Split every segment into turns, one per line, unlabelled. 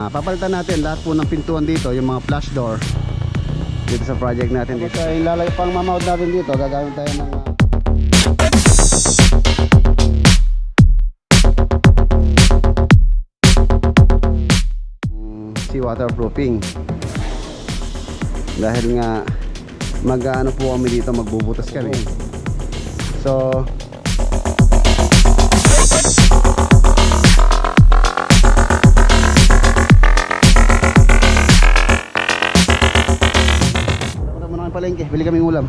Papalitan natin lahat po ng pintuan dito, yung mga flash door dito sa project natin dito. Tapos ilalagay pang mamount natin dito, gagamit tayo ng sea waterproofing. Dahil nga mag-ano po kami dito, magbubutas kami. So palengke, bili kaming ulam.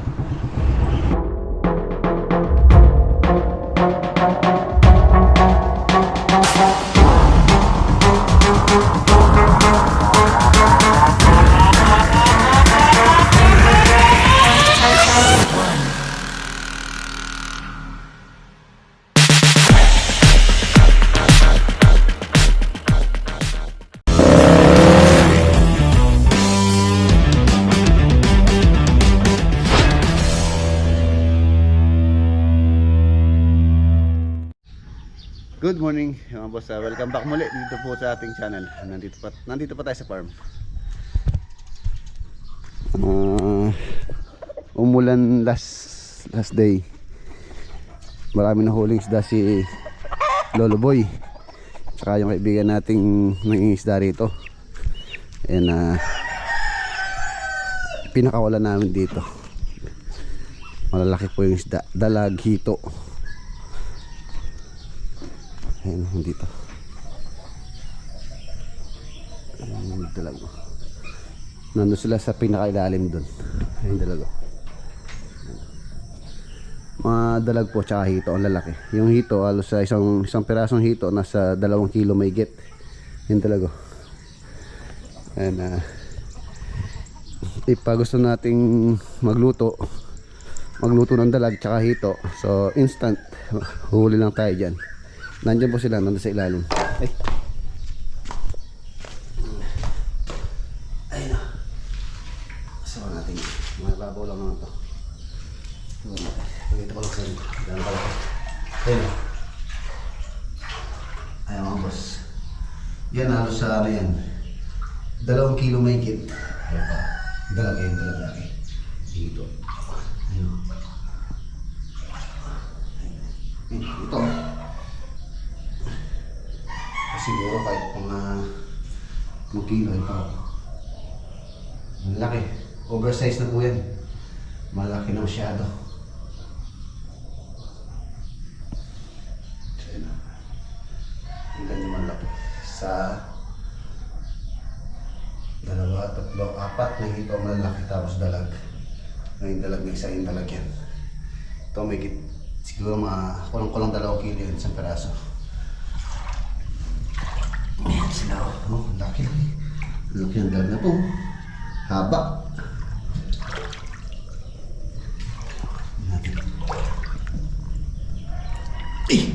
Good morning mga boss, welcome back muli dito po sa ating channel. Nandito pa tayo sa farm. Umulan last day. Marami na huling isda si Lolo Boy, tsaka yung kaibigan nating nangingisda rito. And pinakawalan namin dito, malalaki po yung isda, dalag, hito. Ayun, dito. Ayun, dalago. Nandun sila sa pinakailalim dun. Ayun, dalago. Mga dalag po tsaka hito, ang lalaki. Yung hito, halos sa isang pirasong hito, nasa 2 kilo may get. Ayun, dalago. Ayun, ipa gusto nating magluto ng dalag tsaka hito. So, instant, huli lang tayo dyan. Nandiyan po sila, nandun sa ilalim. Ay. Ayun na. Kasama natin. Mga babaw lang naman ito. Pagkita ko lang sa inyo. Gano'n pala ito. Ayun na. Ayun mga boss. Yan halos sa ano yan. 2 kilo may kit. Ayun pa. Dalag laki. Dito. Ayun. Ito. Siguro kahit mga 2 kilo ito. Ang laki. Oversize na po yan. Malaki na masyado. Tingnan nyo malaki. Sa 2, 3, 4 na ito malaki tapos dalag. Ngayon dalag na isa yung dalag yan. Ito may siguro mga kulang 2 kilo yun sa peraso. Ayan sila, oh, laki. Laki ang dalag na po. Haba. Natin. Eh!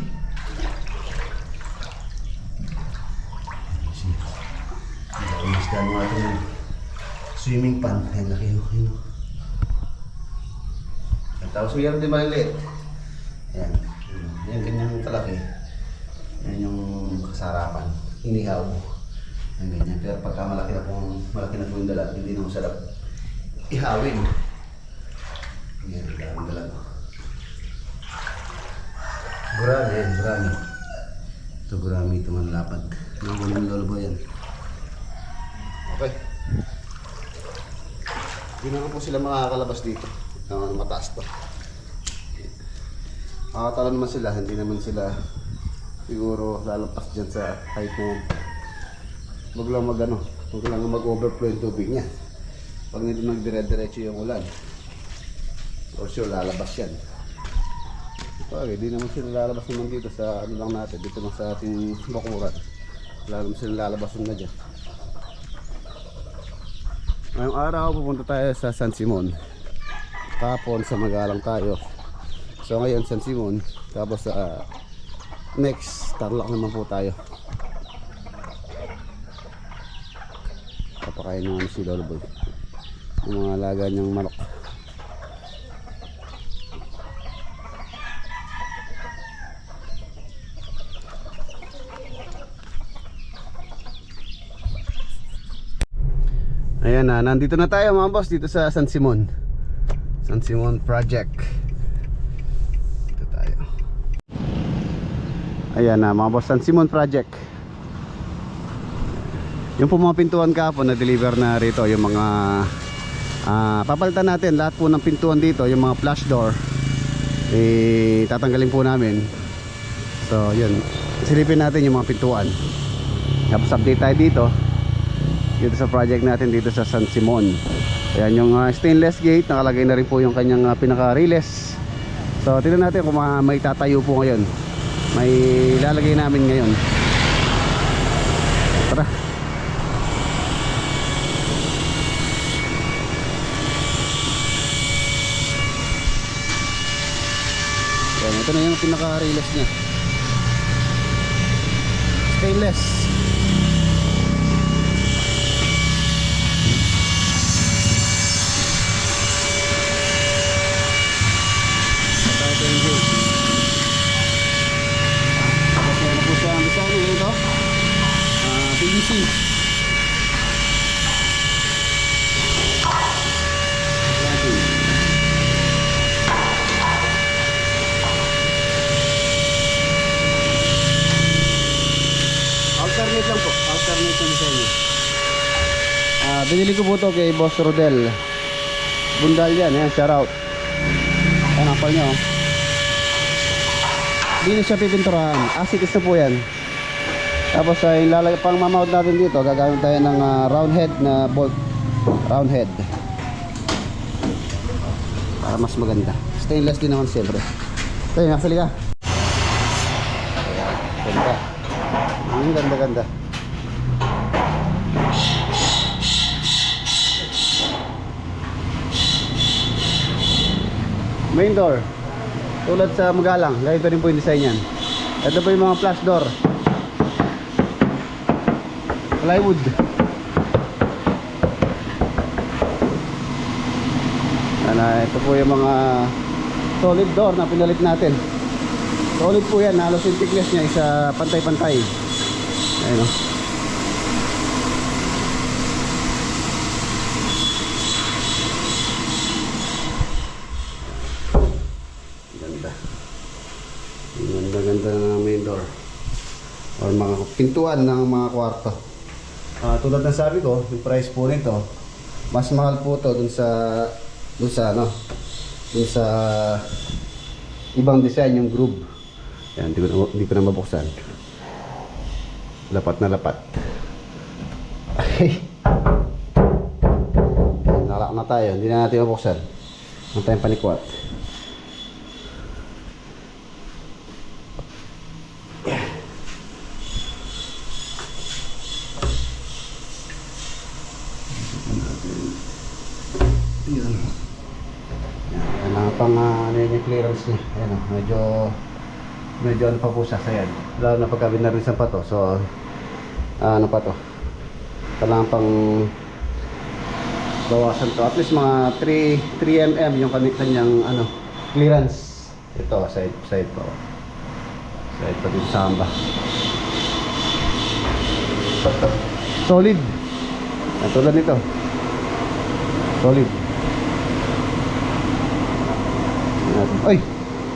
Inis ka nung ating swimming pan. Ayan, laki yun. Tapos mayroon din maliliit. Ayan. Ayan, ganyan kalaki. Ayan yung kasarapan. Inihaw. Ang ganyan. Pero pagka malaki na po yung dalag, hindi na masarap ihawin. Yan, ang dalag. Gurami yan, gurami. Ito gurami, ito manlapad. Mga ng Lolo Boy yan. Okay. Hindi naman po sila makakalabas dito. Mataas to. Makakatala naman sila, hindi naman sila siguro lalampas dyan sa height na yan. Huwag lang mag-overflow yung tubig niya. Pag hindi nagdire-diretso yung ulan, for sure lalabas yan. Okay, di naman sila lalabas naman dito sa ano lang natin, dito lang sa ating bakuran. Wala naman sila lalabas na dyan. Ngayong araw pupunta tayo sa San Simon. Kapon sa Magalang tayo. So ngayon San Simon, tapos sa next Tarlac naman po tayo. Papakain naman si Lolo Boy yung mga alaga niyang manok. Ayan na, nandito na tayo mga boss dito sa San Simon. San Simon Project. Dito tayo. Ayan na mga boss, San Simon Project. Yung po mga pintuan kahapon na deliver na rito. Yung mga papalitan natin lahat po ng pintuan dito. Yung mga flash door tatanggalin po namin. So yun, silipin natin yung mga pintuan. Tapos update tayo dito sa project natin dito sa San Simon. Ayan yung stainless gate, nakalagay na rin po yung kanyang pinaka-release. So tingnan natin kung may tatayo po ngayon. May lalagay namin ngayon. Tara. Ayan, ito na yung pinaka-release nya. Stainless. PVC. Alternate lang po. Alternate ang design niya. Binili ko po ito kay Boss Rodel Bundal yan. Ayan, shout out. Ayan, apal niya oh. Hindi na siya pipinturahan. Asitis na po yan. Tapos ay pang mamount natin dito, gagamit tayo ng round head na bolt. Round head. Para mas maganda. Stainless din naman siyempre. Tayo, nasali ka. Ganda. Ganda-ganda. Main door. Tulad sa Magalang, ganito rin po yung design yan. Ito po yung mga flash door. Plywood. Ito po yung mga solid door na pinalit natin. Solid po yan, halos yung thickness nya isa pantay-pantay. Ayun o. Ganda. Ganda-ganda na main door or mga pintuan ng mga kwarto. Tulad ng sabi ko, yung price po nito mas mahal po to dun sa ibang design, yung groove. Yan, hindi ko na mabuksan. Lapat na lapat. Okay. Nalak na tayo, hindi na natin mabuksan. Ang tayong panikwat. Yun. Yan ang pang yung clearance niya. Ayan o, medyo ano pa po siya. Ayan. Lalo na pagka binarisan pa to. So, ano pa to. Kailangan pang bawasan to. At least mga 3 mm yung kanyang ano, clearance. Ito, side pa. Side pa dito sa hamba. Solid. At tulad nito. Solid. Ay,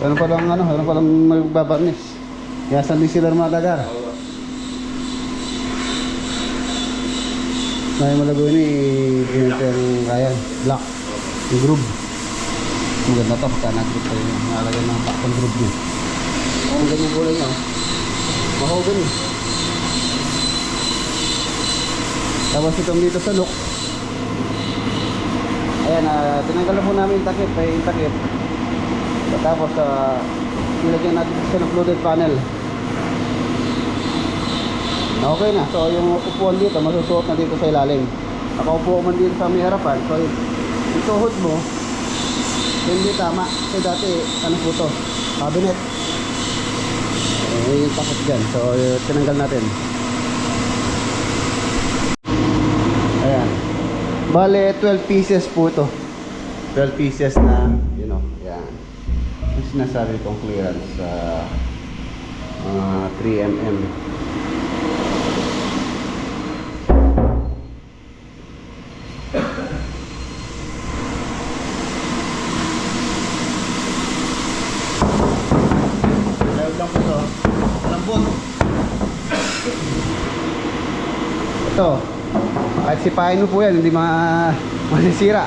ano palang magbabarnis. Kaya saan din sila madagar. May malago ini yung kaya black, yung groove. Maganda to, pagka nag-groove pa yun. Nalagyan ng background groove niya. Ang ganyan kulay niya. Mahogan eh. Tapos itong dito sa look. Ayan, tinanggal na po namin yung takip. Tapos nilagyan natin sa flooded panel. Okay na. So yung upuan dito masusuot na dito sa ilalim. Nakaupo man dito sa may harapan. So yung tuhod mo hindi tama. So dati ano po to, cabinet. Yung takot dyan. So tinanggal natin. Ayan. Bale 12 pieces po ito. 12 pieces na yan. Yung sinasabi kong clearance sa 3 mm. Ito, kahit sipahin mo po yan, hindi masisira.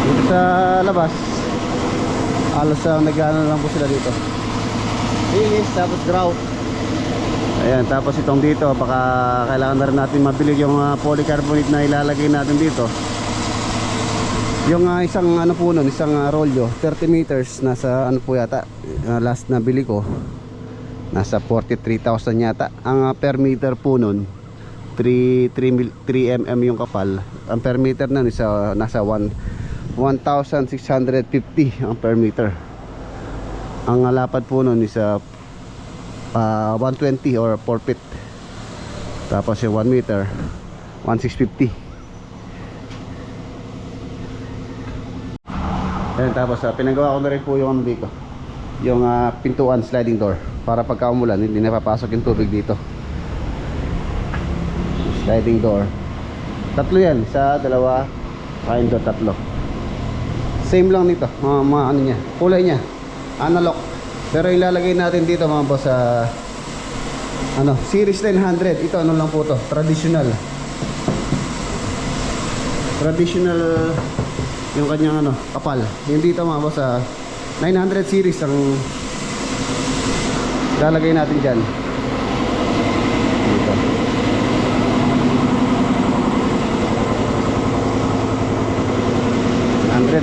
Dito sa labas, halos nag-ano lang po sila dito. Linis, tapos grout. Ayan, tapos itong dito, baka kailangan na rin natin mabili yung polycarbonate na ilalagay natin dito. Yung isang ano po nun, isang rolyo, 30 meters, nasa ano po yata, last na bili ko, nasa 43,000 yata. Ang per meter po nun, 3 mm yung kapal. Ang per meter nun, nasa 1,650 ang per meter. Ang lapad po nun is 120 or 4 feet. Tapos yung 1 meter 1650. Ayan, tapos pinagawa ko na rin po yung ano dito, yung pintuan, sliding door, para pagka umulan hindi napapasok yung tubig dito. Sliding door, tatlo yan, isa, dalawa, kain do, tatlo. Same lang nito, mga ano niya, kulay niya analog. Pero ilalagay natin dito mga boss sa ano, series 900. Ito ano lang po to, traditional yung kanyang ano, kapal. Yung dito mga boss sa 900 series ang ilalagay natin dyan dito.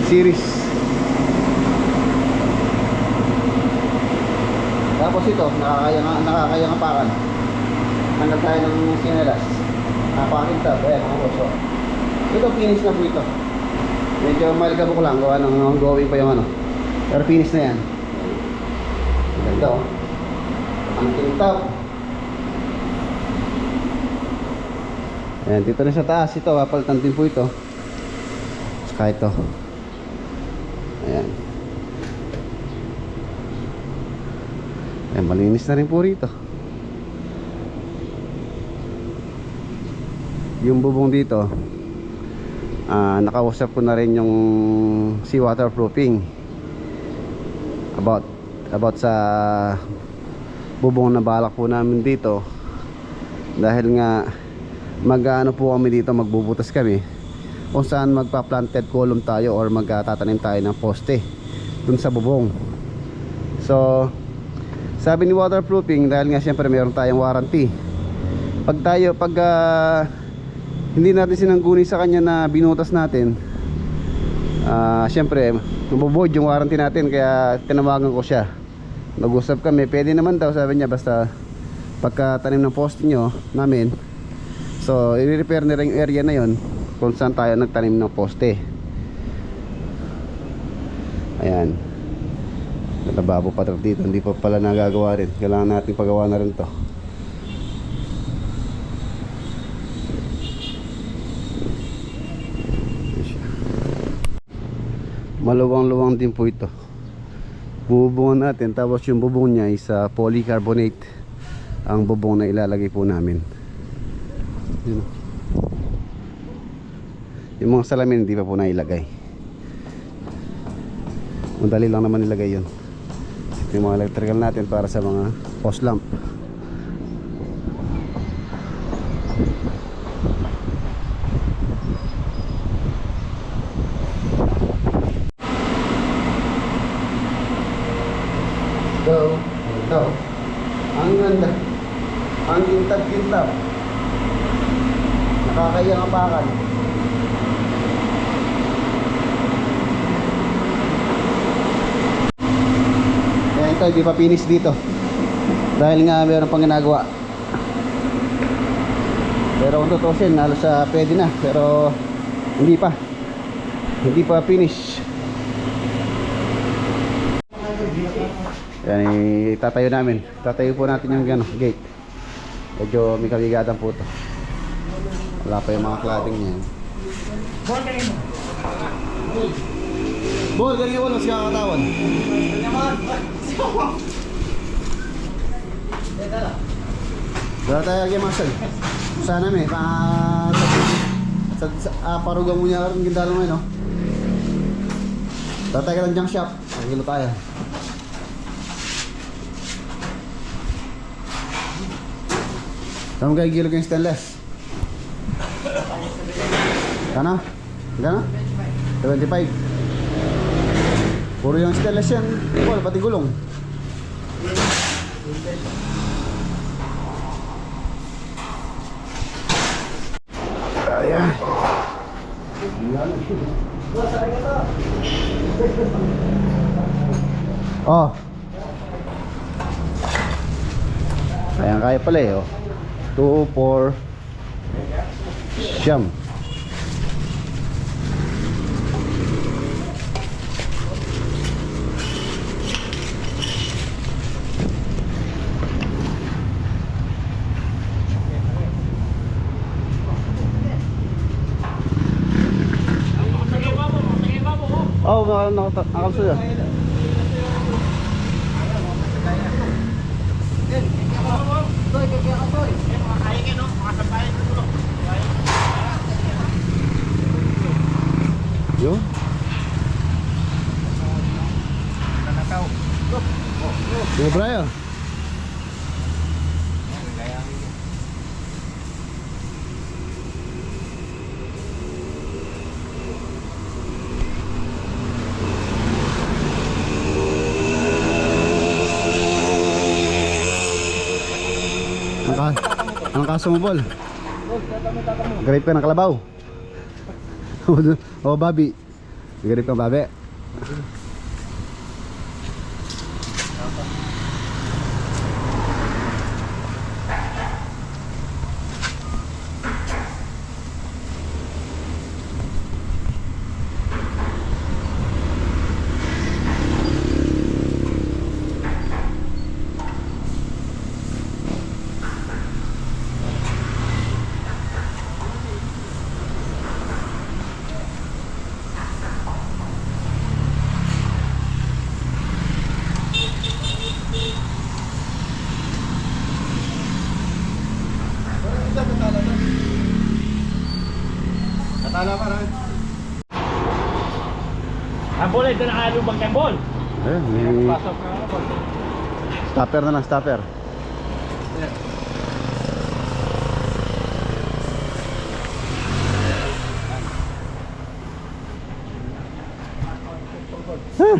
Series. Tapos ito, nakakayang apakan. Hanggang tayo ng sinelas. Napakintab. Ayan mga boss. Ito, finish na po ito. Medyo maligabok lang. Gawa ng ongoing pa yung ano. Pero finish na yan. Ganda oh. Ang kintab. Ayan, dito na sa taas. Ito, papalitan din po ito. Saka ito. Ayan. Ayan, malinis na rin po rito. Yung bubong dito, nakausap ko na rin yung sea waterproofing about sa bubong na balak po namin dito. Dahil nga mag-ano po kami dito, magbubutas kami kung saan magpa-planted column tayo or magtatanim tayo ng poste dun sa bubong. So sabi ni waterproofing, dahil nga siyempre meron tayong warranty, pag hindi natin sinangguni sa kanya na binutas natin, siyempre mabuboid yung warranty natin. Kaya tinawagan ko siya, nag-usap kami, pwede naman daw sabi niya, basta pagka tanim ng poste nyo namin, so i-repair na rin yung area na yon kung saan tayo nagtanim ng poste. Ayan, lababo pa dito, hindi pa pala nagagawa rin, kailangan natin pagawa na rin to. Maluwang-luwang din po ito. Bubungan natin, tapos yung bubong niya is polycarbonate ang bubong na ilalagay po namin. Yun. Yung mga salamin hindi pa po nailagay. Madali lang naman ilagay yun. Ito yung mga electrical natin para sa mga post lamp. Ito. Ang ganda. Ang kintab-kintab. Nakakayang apakan. Kaya ito, hindi pa finish dito. Dahil nga meron pang ginagawa. Pero kung tutusin, halos pwede na. Pero hindi pa. Hindi pa finish. Yan, itatayo namin. Tatayo po natin yung gate. Medyo may kabigatan po ito. Wala pa yung mga cladding niya. Bol, ganyan ko lang siya kakatawan. Wala tayo lagi masal. Sana may parugang mo niya rin gindalo mo, no? Tatay ka lang junk shop. Kilo tayo. Saan mo kayo kilo kayong stainless? Kano? Gano? 75. Puro yung stainless yan. Wala, pati gulong. Ayan. Oh. Ayan, kaya pala eh. Oh. 2, 4, siyam. Oh, nakapso yun. Yun. Yo, Brian. Anong kaso mo, Bol? Grape ka ng kalabaw. O, babi. Grape ka ng babi. Natala pa rin.
Ang bola, ito na alubag ng ball.
Ayun, may stopper na lang, stopper. Huh.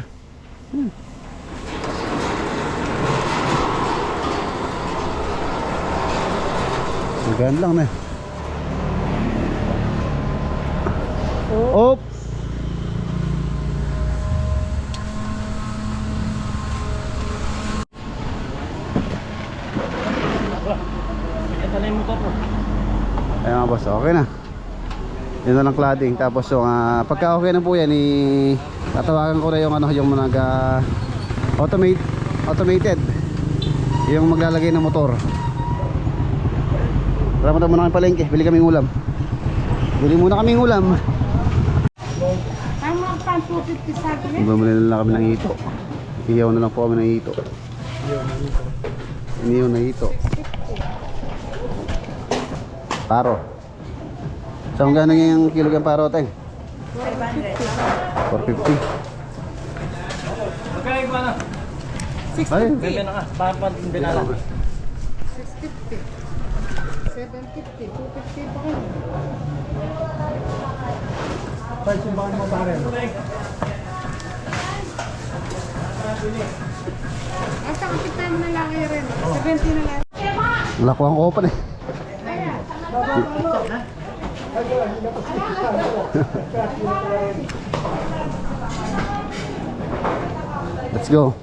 Gaan lang na. Op.
Ito na yung motor mo.
Ayan mga boss, okay na. Yun na lang cladding. Tapos yung pagka okay na po yan, tatawagan ko na yung yung automated yung maglalagay ng motor. Tara muna kami palengke, bili kaming ulam. Bili muna kaming ulam.
Tama pa 250 sa akin.
Bumili na lang kami ng hito. Iyaw na lang po kami ng hito. Iniyaw na hito. Paro. Saan gano'n yung kilo ng paro, Teng? 450.
Magkaya ba na?
Ay,
Bebe na nga, papan binala.
650. 750, 250 pa kayo.
Pwede sumbahan mo pa rin.
Basta kapitan mo na lang kayo rin. 70 na lang.
lakuhan ko pa na eh. Let's go.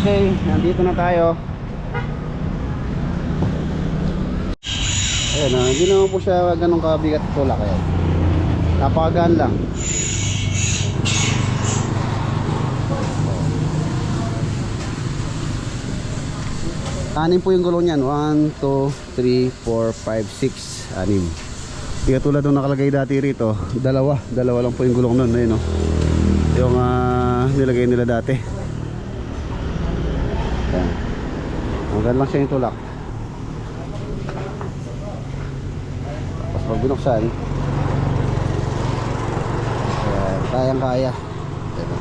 Okay, nandito na tayo. Ayan, hindi naman po siya ganun kabigat tulak. Ayan, napakagaan lang. Anim po yung gulong niyan. 1, 2, 3, 4, 5, 6. Anim. Hindi katulad nung nakalagay dati rito, dalawa lang po yung gulong nun. Ayun, no? Yung nilagay nila dati. Ayan. Hanggang lang siya yung tulak. Tapos pag binuksan, ayan, kayang-kaya. Ito. Oh.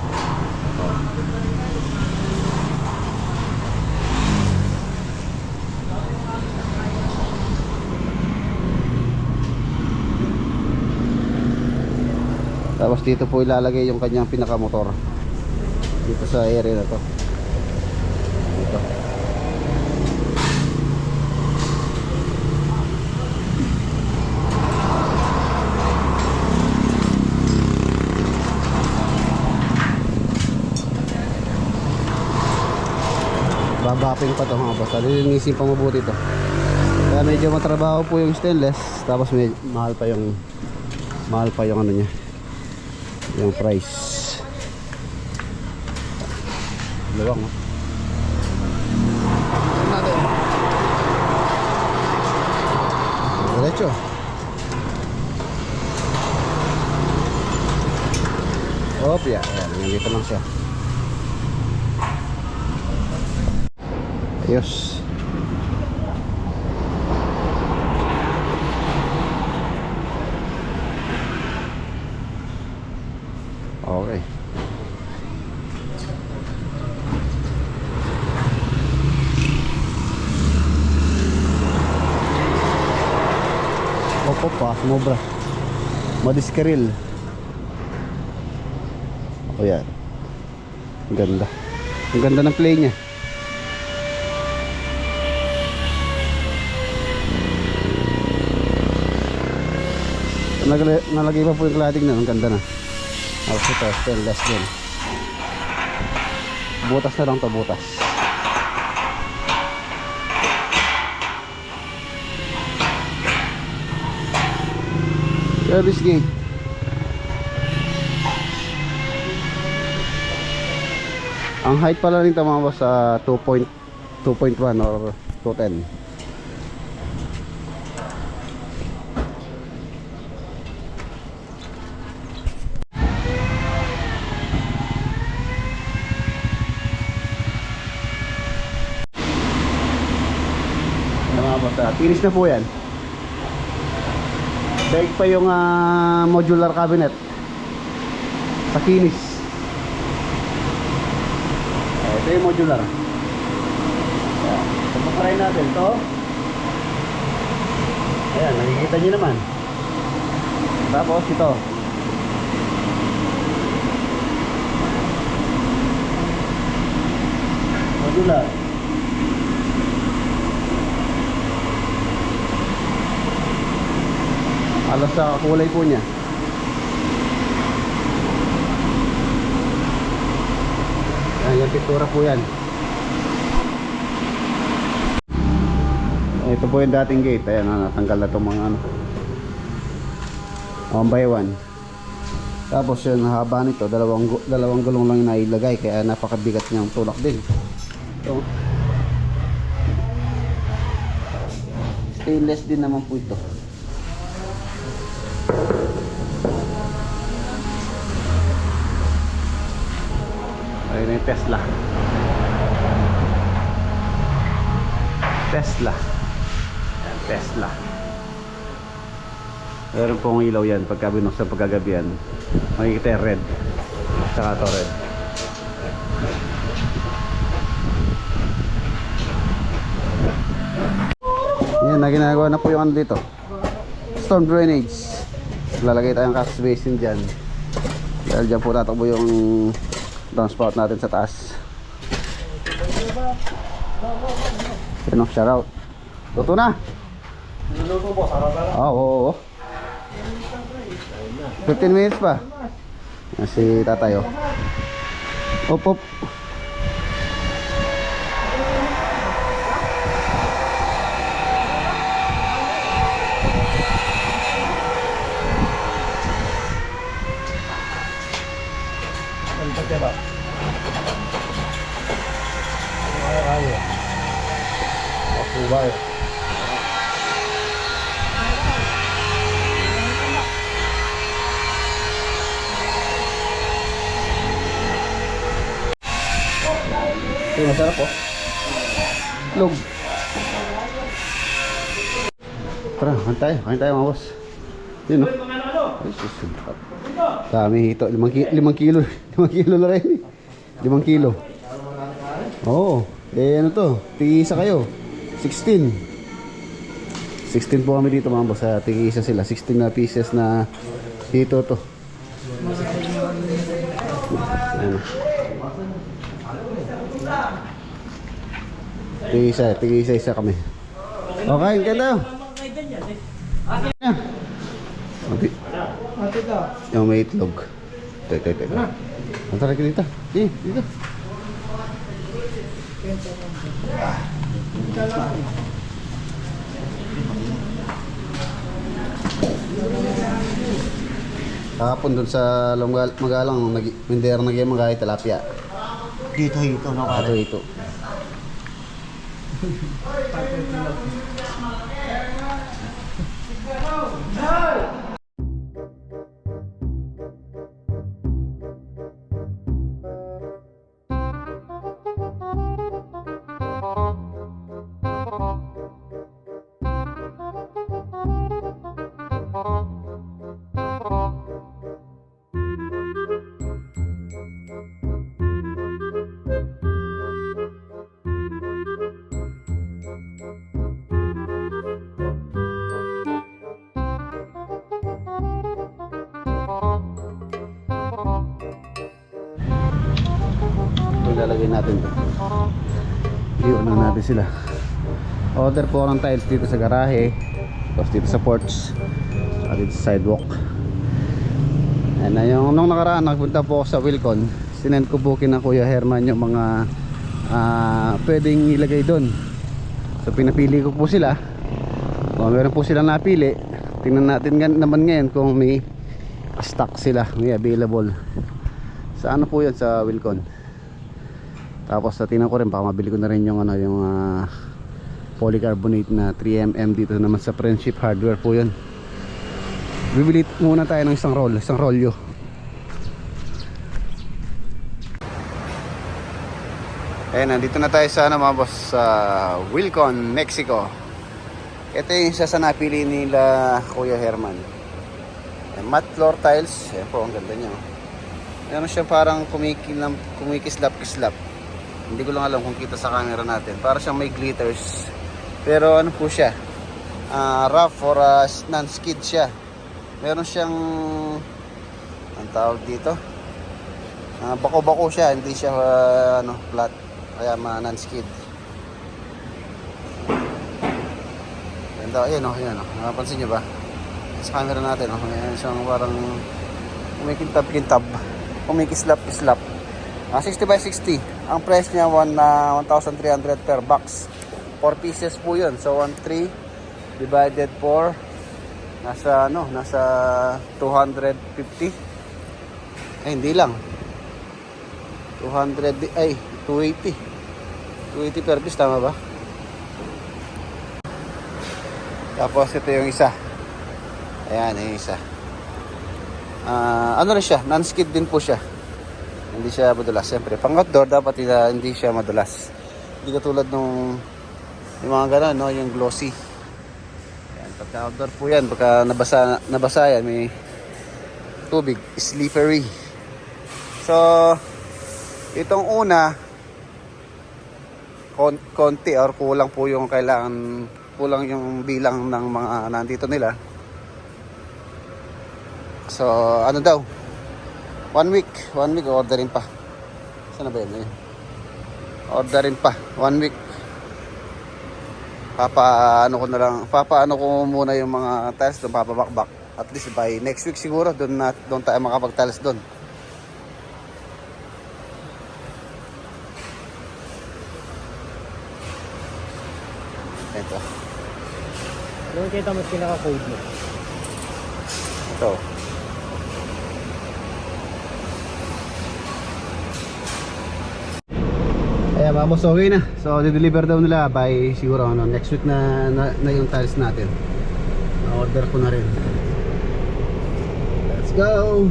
Tapos dito po ilalagay yung kanyang pinakamotor. Dito sa area na to. Dito. Babaping pa to mga boss. Lilinisin pa mabuti to. Kaya medyo matrabaho po yung stainless. Tapos mahal pa yung ano niya, yung price. Luwang, oh. Natin. Diretso. Opya. Ayan, nandito lang siya. Ayos. Okay. Opo pa, sumobra. Madiskaril. O yan. Ang ganda. Ang ganda ng play niya. Nalagay pa po yung cladding na. Ang ganda na. Tapos ito, stainless din. Butas na lang to, butas. Service gate. Ang height pala rin mga boss sa 2.1 or 210. Finish na po yan. Daig pa yung modular cabinet sa kinis. Ito yung modular. Pagpaparayin natin ito. Ayan, nakikita nyo naman. Tapos ito. Modular. Alas sa kulay po niya. Ayan, yung pintura po yan. Ito po yung dating gate. Ayan, natanggal na itong mga ano, 1 by 1. Tapos yung haba nito, dalawang gulong lang yung nailagay. Kaya napakabigat niyang tulak din. Ito. Stainless din naman po ito. Ayun na yung Tesla. Ayan, Tesla. Meron pong ilaw yan. Pagka binuksan pagkagabi yan, makikita yung red. Tsaka ito red. Yan, na ginagawa na po yung ano dito, storm drainage. Lalagay tayong catch basin dyan. Dahil dyan po tatakbo yung downspout natin sa taas. Yan o, shout out. Luto na.
Niluluto po, sarap na lang.
Oo. 15 minutes pa. Yan si tatay o. Op.
Diba? Ay. Akubay.
Ito masarap po. itlog. Tara, kain tayo mga boss. Yun, no? Ay, susunod. Dami ito. 5 kilo. 5 kilo na rin. 5 kilo. Oo. Eh, ano to? Tig-isa kayo. 16. 16 po kami dito mga boss. Tig-isa sila. 16 na pieces na dito to. Ano? Tig-isa kami. Okay, ganda. Yung may itlog. Ito. Ang tarik dito. Dito. Kahapon dun sa Magalang, mindera nagyayang mga tilapia.
Dito, no?
Ito. Lalagay natin ito. Iyon na natin sila. Order po ng tiles dito sa garahe, tapos dito sa porch, at dito sa sidewalk. And yung nung nakaraan nagpunta po ako sa Wilcon, sinend ko po kina Kuya Herman yung mga pwedeng ilagay doon. So pinapili ko po sila. Kung meron po silang napili, tingnan natin naman ngayon kung may stock sila, may available. Sa ano po yan, sa Wilcon. Tapos tingnan ko rin, baka mabili ko na rin yung polycarbonate na 3mm dito naman sa Friendship Hardware po yun. Bibili muna tayo ng isang rolyo. Nandito na tayo sa mga boss, sa Wilcon, Mexico. Ito yung isa sa napili nila Kuya Herman. Matte floor tiles. Ayan po, ang ganda niya. Meron siya parang kumikislap-kislap. Hindi ko lang alam kung kita sa camera natin. Para siyang may glitters. Pero ano po siya? Rough or non-skid siya. Meron siyang ang tawag dito. Bako-bako siya. Hindi siya flat. Kaya non-skid. Ganda. Ayan o. Napansin nyo ba? Sa camera natin. Ayan siyang parang kumikintab-kintab. Kumikislap-kislap. 60 by 60. Ang price niya 1,300 per box. 4 pieces po 'yun. So 1,300 divided 4 nasa 250. Hindi lang. 280. 280 per piece, tama ba? Tapos ito yung isa. Ayan, yung isa. Ano rin siya? Non-skid din po siya. Hindi siya madulas. Siyempre, pang outdoor dapat hindi siya madulas. Hindi katulad nung yung mga gano'n, no? Yung glossy. Yan, pagka outdoor po yan, pagka nabasa yan, may tubig, slippery. So, itong una, konti or kulang po yung kailangan, kulang yung bilang ng mga nandito nila. So, ano daw? 1 week orderin pa. Saan na ba yun? Orderin pa 1 week. Papaano ko muna yung mga tiles doon, papabakbak. At least by next week siguro doon tayo makapag-tiles doon. Ito.
Doon kita mas pinaka-code mo.
Ito. Ayan mga boss, okay na. So di-deliver daw nila by siguro next week na yung tiles natin. Na-order ko na rin. Let's go.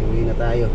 Uwi na tayo.